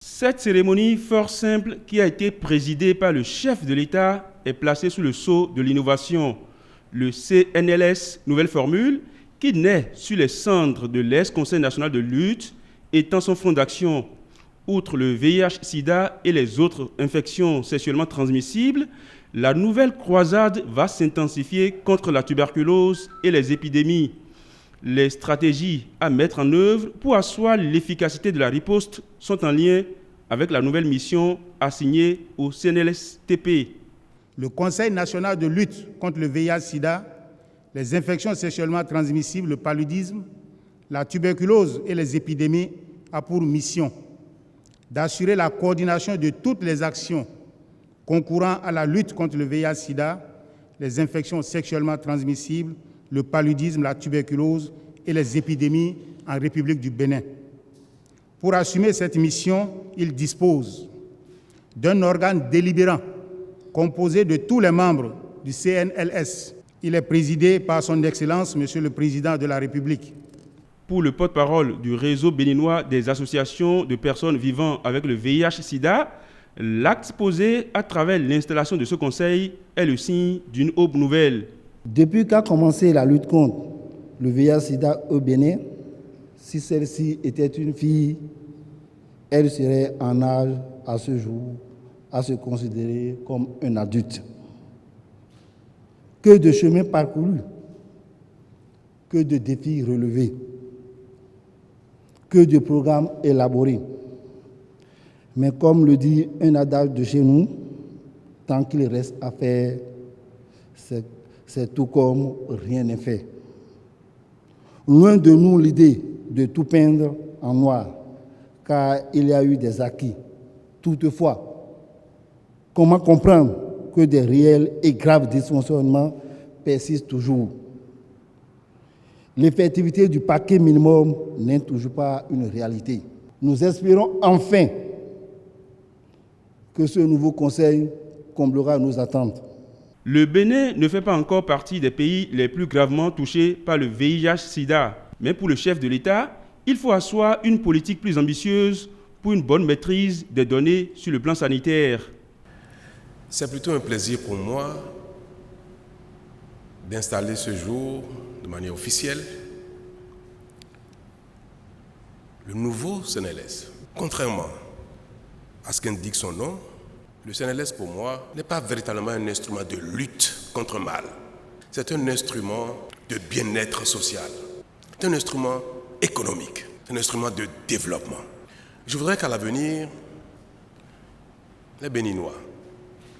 Cette cérémonie fort simple qui a été présidée par le chef de l'État est placée sous le sceau de l'innovation. Le CNLS, nouvelle formule, qui naît sur les cendres de l'ex-Conseil national de lutte, étend son front d'action. Outre le VIH-Sida et les autres infections sexuellement transmissibles, la nouvelle croisade va s'intensifier contre la tuberculose et les épidémies. Les stratégies à mettre en œuvre pour asseoir l'efficacité de la riposte sont en lien avec la nouvelle mission assignée au CNLSTP. Le Conseil national de lutte contre le VIH-Sida, les infections sexuellement transmissibles, le paludisme, la tuberculose et les épidémies a pour mission d'assurer la coordination de toutes les actions concourant à la lutte contre le VIH-Sida, les infections sexuellement transmissibles, le paludisme, la tuberculose et les épidémies en République du Bénin. Pour assumer cette mission, il dispose d'un organe délibérant composé de tous les membres du CNLS. Il est présidé par son Excellence, Monsieur le Président de la République. Pour le porte-parole du réseau béninois des associations de personnes vivant avec le VIH-Sida, l'acte posé à travers l'installation de ce conseil est le signe d'une aube nouvelle. Depuis qu'a commencé la lutte contre le VIH-Sida au Bénin, si celle-ci était une fille, elle serait en âge à ce jour à se considérer comme un adulte. Que de chemins parcourus, que de défis relevés, que de programmes élaborés. Mais comme le dit un adage de chez nous, tant qu'il reste à faire, c'est tout comme rien n'est fait. Loin de nous l'idée de tout peindre en noir, car il y a eu des acquis. Toutefois, comment comprendre que des réels et graves dysfonctionnements persistent toujours? L'effectivité du paquet minimum n'est toujours pas une réalité. Nous espérons enfin que ce nouveau conseil comblera nos attentes. Le Bénin ne fait pas encore partie des pays les plus gravement touchés par le VIH-Sida. Mais pour le chef de l'État, il faut asseoir une politique plus ambitieuse pour une bonne maîtrise des données sur le plan sanitaire. C'est plutôt un plaisir pour moi d'installer ce jour de manière officielle le nouveau CNLS. Contrairement à ce qu'indique son nom, le CNLS pour moi n'est pas véritablement un instrument de lutte contre le mal. C'est un instrument de bien-être social. C'est un instrument économique. C'est un instrument de développement. Je voudrais qu'à l'avenir, les Béninois,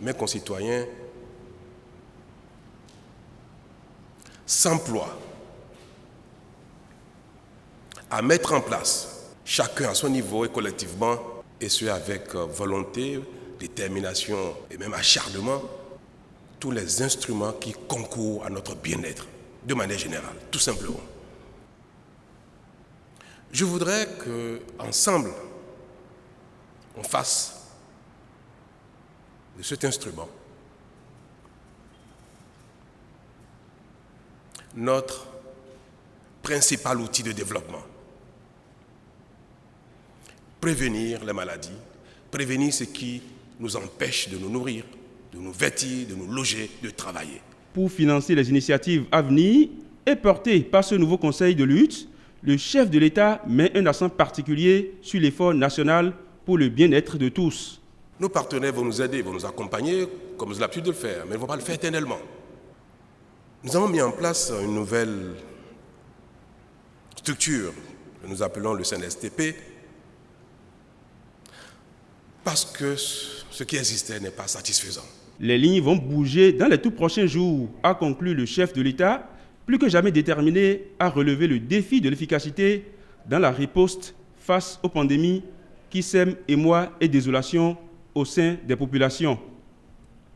mes concitoyens, s'emploient à mettre en place, chacun à son niveau et collectivement, et ce avec volonté, détermination et même acharnement, tous les instruments qui concourent à notre bien-être, de manière générale, tout simplement. Je voudrais qu'ensemble, on fasse de cet instrument notre principal outil de développement. Prévenir les maladies, prévenir ce qui nous empêche de nous nourrir, de nous vêtir, de nous loger, de travailler. Pour financer les initiatives à venir et portées par ce nouveau conseil de lutte, le chef de l'État met un accent particulier sur l'effort national pour le bien-être de tous. Nos partenaires vont nous aider, vont nous accompagner comme ils ont l'habitude de le faire, mais ils ne vont pas le faire éternellement. Nous avons mis en place une nouvelle structure que nous appelons le CNSTP parce que ce qui existait n'est pas satisfaisant. Les lignes vont bouger dans les tout prochains jours, a conclu le chef de l'État, plus que jamais déterminé à relever le défi de l'efficacité dans la riposte face aux pandémies qui sèment émoi et désolation au sein des populations.